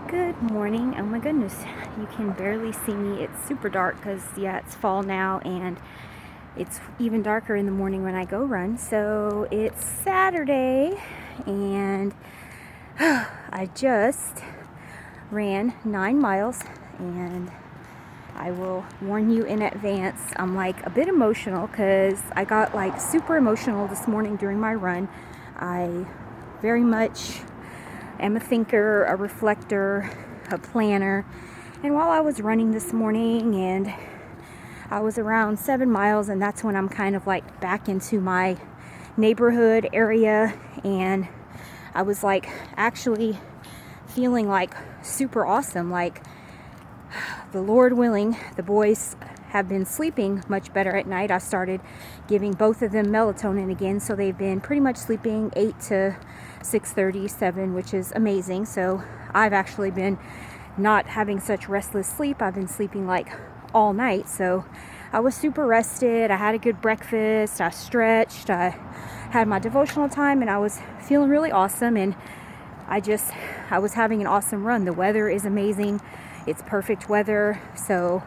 Good morning. Oh my goodness, you can barely see me. It's super dark because, yeah, it's fall now and it's even darker in the morning when I go run. So it's Saturday and I just ran 9 miles, and I will warn you in advance, I'm like a bit emotional because I got like super emotional this morning during my run. I very much am a thinker, a reflector, a planner. And while I was running this morning, and I was around 7 miles, and that's when I'm kind of like back into my neighborhood area, and I was like actually feeling like super awesome. Like, the Lord willing, the boys have been sleeping much better at night. I started giving both of them melatonin again, so they've been pretty much sleeping 8 to 6:30, 7, which is amazing. So I've actually been not having such restless sleep. I've been sleeping like all night, so I was super rested. I had a good breakfast, I stretched, I had my devotional time, and I was feeling really awesome. And I was having an awesome run. The weather is amazing. It's perfect weather. So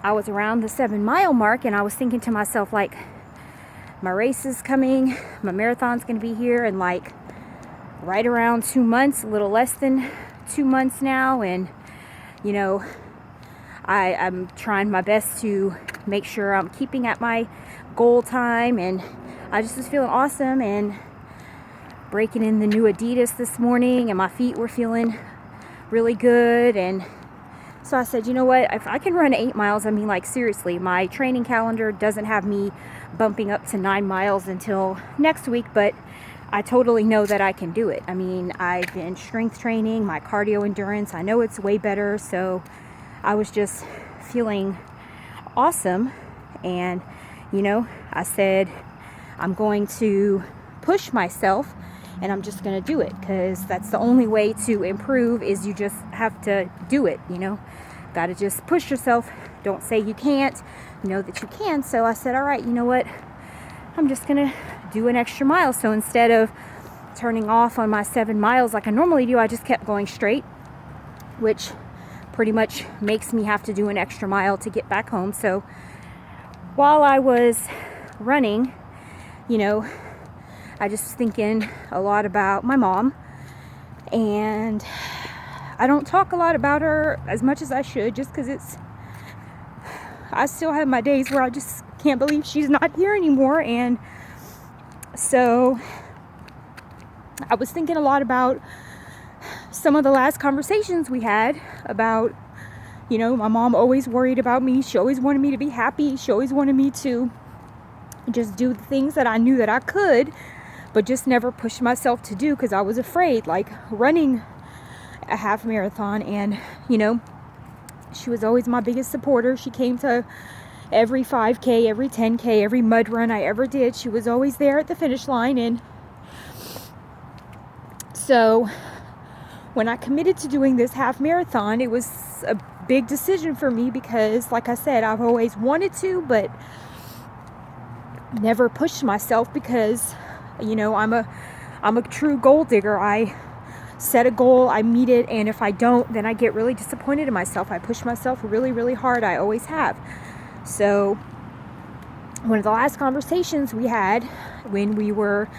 I was around the 7 mile mark, and I was thinking to myself, like, my race is coming, my marathon's going to be here in like right around 2 months, a little less than 2 months now. And you know, I'm trying my best to make sure I'm keeping at my goal time, and I just was feeling awesome and breaking in the new Adidas this morning, and my feet were feeling really good. And so I said, you know what, if I can run 8 miles, I mean, like, seriously, my training calendar doesn't have me bumping up to 9 miles until next week, but I totally know that I can do it. I mean, I've been strength training, my cardio endurance, I know it's way better. So I was just feeling awesome. And, I said, I'm going to push myself, and I'm just going to do it, because that's the only way to improve, is you just have to do it. Got to just push yourself. Don't say you can't, know that you can. So I said, all right, you know what, I'm just going to do an extra mile. So instead of turning off on my 7 miles like I normally do, I just kept going straight, which pretty much makes me have to do an extra mile to get back home. So while I was running, I just was thinking a lot about my mom, and I don't talk a lot about her as much as I should, just because I still have my days where I just can't believe she's not here anymore. And so I was thinking a lot about some of the last conversations we had about, my mom always worried about me. She always wanted me to be happy. She always wanted me to just do the things that I knew that I could, but just never pushed myself to do because I was afraid, like running a half marathon. And, she was always my biggest supporter. She came to every 5K, every 10K, every mud run I ever did. She was always there at the finish line. And so when I committed to doing this half marathon, it was a big decision for me because, like I said, I've always wanted to, but never pushed myself because, I'm a true goal digger. I set a goal, I meet it, and if I don't, then I get really disappointed in myself. I push myself really, really hard. I always have. So one of the last conversations we had when we were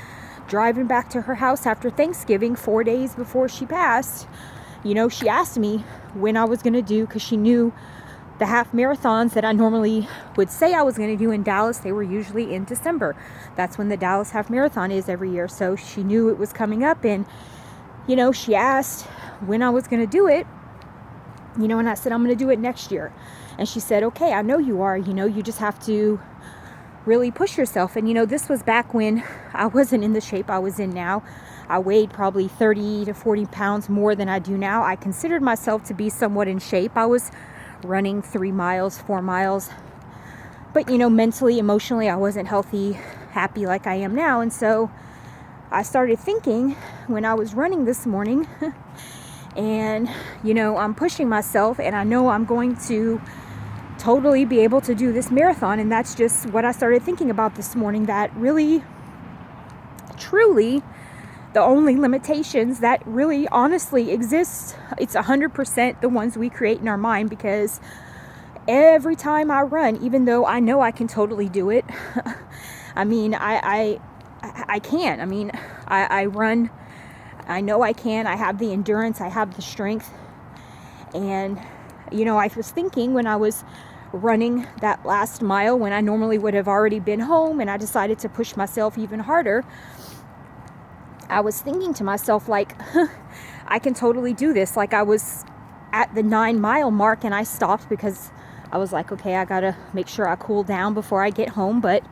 driving back to her house after Thanksgiving, 4 days before she passed, she asked me when I was going to do, because she knew the half marathons that I normally would say I was going to do in Dallas, they were usually in December. That's when the Dallas half marathon is every year. So she knew it was coming up, and she asked when I was going to do it, and I said, I'm going to do it next year. And she said, okay, I know you are, you just have to really push yourself. And, this was back when I wasn't in the shape I was in now. I weighed probably 30 to 40 pounds more than I do now. I considered myself to be somewhat in shape. I was running 3 miles, 4 miles. But, mentally, emotionally, I wasn't healthy, happy like I am now. And so I started thinking when I was running this morning, and, I'm pushing myself, and I know I'm going to totally be able to do this marathon. And that's just what I started thinking about this morning, that really, truly, the only limitations that really honestly exist, it's 100% the ones we create in our mind, because every time I run, even though I know I can totally do it, I mean, I can. I mean, I run, I know I can, I have the endurance, I have the strength. And, you know, I was thinking when I was running that last mile, when I normally would have already been home, and I decided to push myself even harder, I was thinking to myself, like, I can totally do this. Like, I was at the 9-mile mark and I stopped because I was like, okay, I gotta make sure I cool down before I get home. But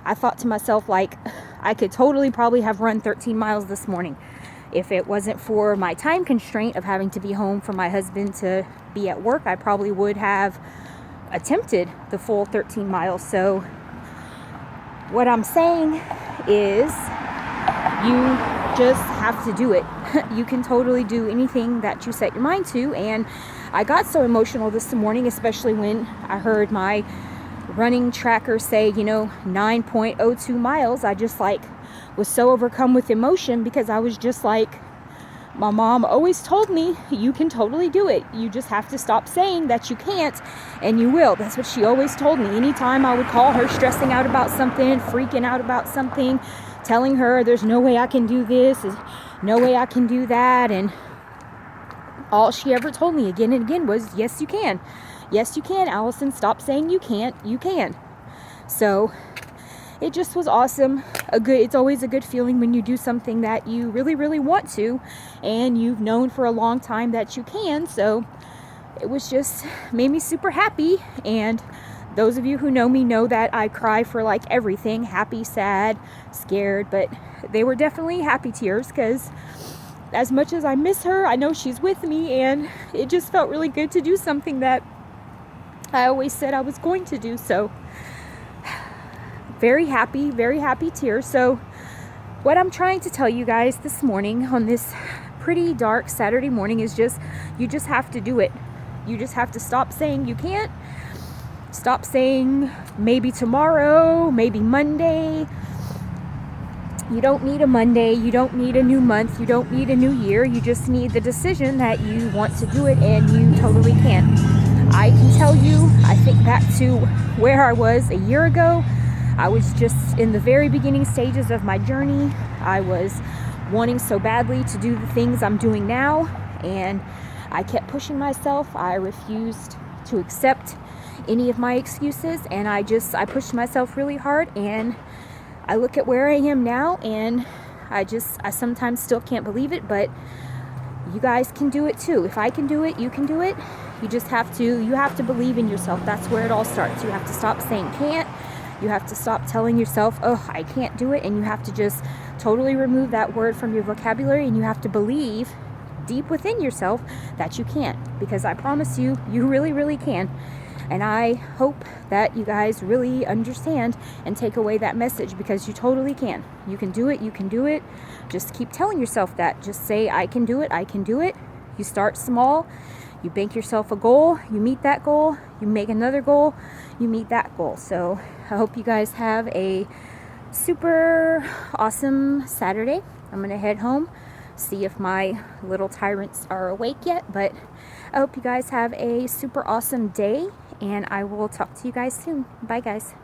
I thought to myself, like, I could totally probably have run 13 miles this morning if it wasn't for my time constraint of having to be home for my husband to be at work. I probably would have attempted the full 13 miles. So what I'm saying is, you just have to do it. You can totally do anything that you set your mind to. And I got so emotional this morning, especially when I heard my running tracker say, you know, 9.02 miles. I just like was so overcome with emotion, because I was just like, my mom always told me, you can totally do it. You just have to stop saying that you can't, and you will. That's what she always told me. Anytime I would call her stressing out about something, freaking out about something, telling her there's no way I can do this, there's no way I can do that, and all she ever told me again and again was, yes, you can. Yes, you can, Allison. Stop saying you can't. You can. So it just was awesome. It's always a good feeling when you do something that you really, really want to, and you've known for a long time that you can. So it was just made me super happy. And those of you who know me know that I cry for like everything, happy, sad, scared, but they were definitely happy tears, because as much as I miss her, I know she's with me, and it just felt really good to do something that I always said I was going to do. So very happy tears. So what I'm trying to tell you guys this morning on this pretty dark Saturday morning is just, you just have to do it. You just have to stop saying you can't. Stop saying maybe tomorrow, maybe Monday. You don't need a Monday. You don't need a new month. You don't need a new year. You just need the decision that you want to do it, and you totally can. I can tell you, I think back to where I was a year ago. I was just in the very beginning stages of my journey. I was wanting so badly to do the things I'm doing now, and I kept pushing myself. I refused to accept any of my excuses, and I pushed myself really hard, and I look at where I am now, and I sometimes still can't believe it, but you guys can do it too. If I can do it, you can do it. You have to believe in yourself. That's where it all starts. You have to stop saying can't. You have to stop telling yourself, oh, I can't do it, and you have to just totally remove that word from your vocabulary, and you have to believe deep within yourself that you can, because I promise you, you really, really can. And I hope that you guys really understand and take away that message, because you totally can. You can do it. You can do it. Just keep telling yourself that. Just say, I can do it. I can do it. You start small. You bank yourself a goal. You meet that goal. You make another goal. You meet that goal. So I hope you guys have a super awesome Saturday. I'm going to head home, see if my little tyrants are awake yet. But I hope you guys have a super awesome day, and I will talk to you guys soon. Bye, guys.